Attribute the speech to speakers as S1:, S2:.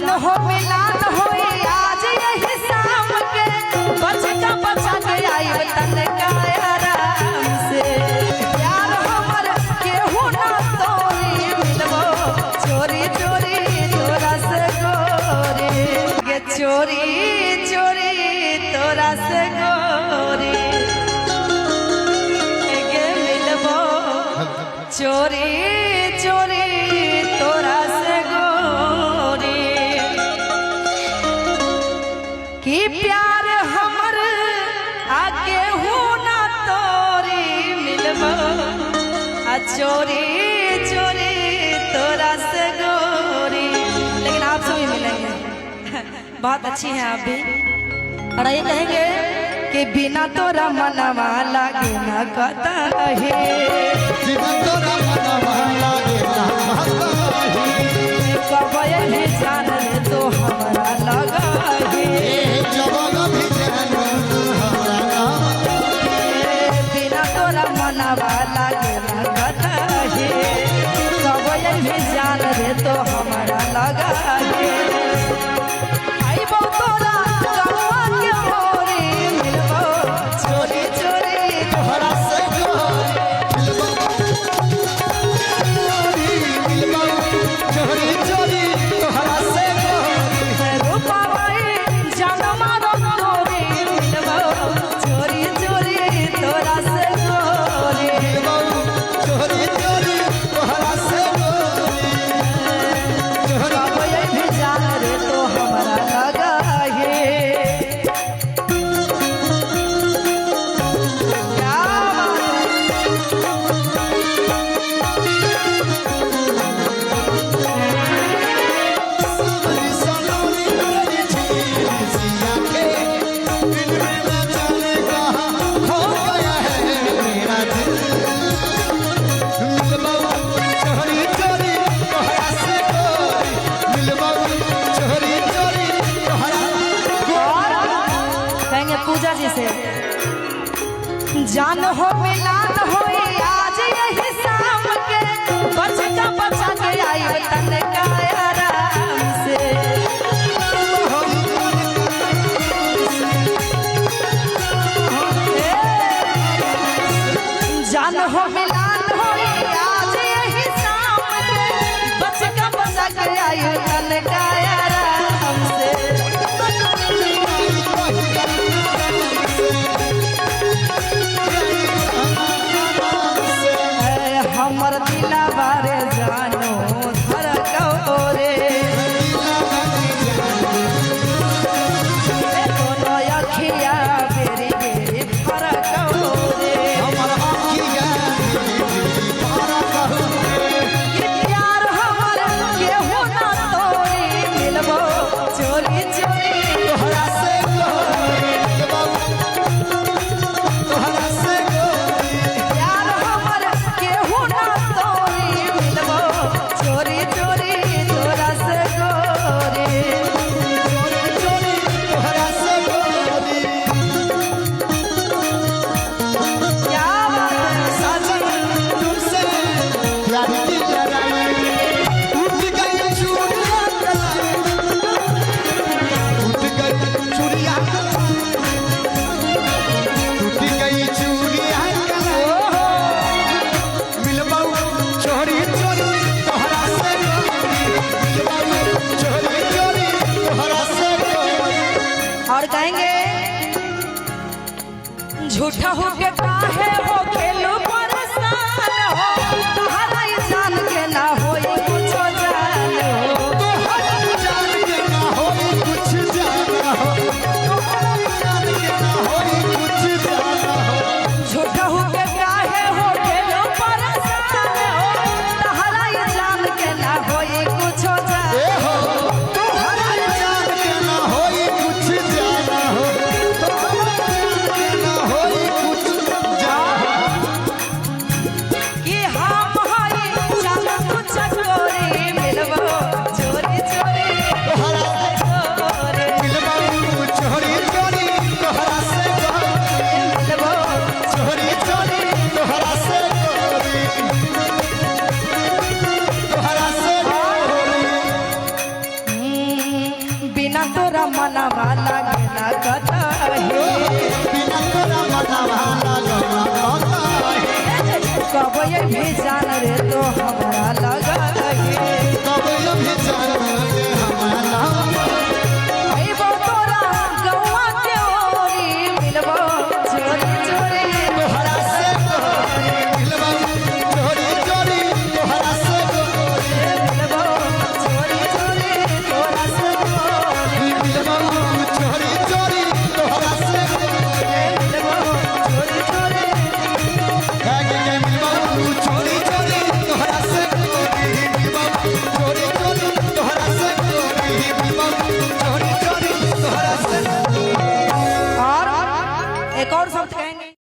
S1: जान हो मिलान हो आज यही शाम के बचका बचा के आई तन का आराम से यार हमर केहू ना तोरी मिलबो चोरी चोरी तोरा से गोरी गे चोरी चोरी तोरा से गोरी गे मिलबो चोरी चोरी तोरा से गोरी की प्यार हमर आके हो ना तोरी मिलबो आ चोरी चोरी तोरा से गोरी। लेकिन आप सभी मिलेंगे, बहुत अच्छी हैं आप भी। और ये कहेंगे कि बिना तोरा मनवा लागे ना कतही,
S2: बिना तोरा मनवा लागे ना कतही,
S1: कब ये जान ले तो हमारा लगा
S2: जब भी जान हमारा
S1: बिना तोरा मनवा लागे ना कतही, कब ये जान ले तो हमारा लगा आइबो तोरा गवा के मोरी मिलबो चोरी चोरी
S2: तोहरा से चोरी चोरी तोहरा से
S1: रूपा भाई जनमा रोरी मिलबो चोरी चोरी तोरा से गोरी
S2: चोरी चोरी तोहरा से
S1: कब ये जान रे तो हमारा लगा क्या कहेंगे पूजा जी से जान हो मिलान हो आज यही शाम के बचका बचा के आई तन का आराम से जान हो मिलान हो आज यही शाम के बचका बचा के आई तन का आराम से हमर दिला बारे जानो धरकौ रे दोनों अखिया बेरी बेरी फरकौ रे कि प्यार हमर केहू ना तोरी मिलबो चोरी चोरी
S2: तोहरा से
S1: प्यार हमर केहू ना तोरी मिलबो चोरी चोरी तोरा से गोरी
S2: तोहरा से
S1: क्या बात है
S2: साजन तुमसे प्यार की लड़ाई टूट गई चूड़ियां टूट गई चूड़ियां टूट गई चूड़ियां मिलबाऊ चोरी चोरी तोहरा से मिलबाऊ चोरी चोरी तोहरा से
S1: और कहेंगे झूठा हो के काहे हो खेलो परेशान हो तुम्हारा इंसान के ना होई कुछो जान हो
S2: जान के ना होई कुछ जाना हो जान के ना होई कुछ जाना हो
S1: झूठा हो के काहे हो खेलो परेशान हो तुम्हारा इंसान के ना होई कुछो जान हो
S2: तोहरा जान के ना होई कुछ जाना हो ना होई कुछ जाना
S1: बिना तोरा मनवा लागेला कतही
S2: बिना तोरा मनवा लागेला
S1: कब ये भी जान रे तो हमरा लगही
S2: कब ये भी जान रे हमरा
S1: अइबो तोरा गौवा के ओरी मिलबो चोरी चोरी
S2: तोहरा से मिलबो चोरी चोरी तोहरा से
S1: मिलबो चोरी चोरी तोरा से
S2: मिलबो चोरी चोरी तोहरा से
S1: मिलबो चोरी चोरी
S2: मिलबो चोरी चोरी तोहरा से मिलबो चोरी चोरी तोहरा से मिलबो चोरी चोरी तोहरा से
S1: और एक और शब्द कहेंगे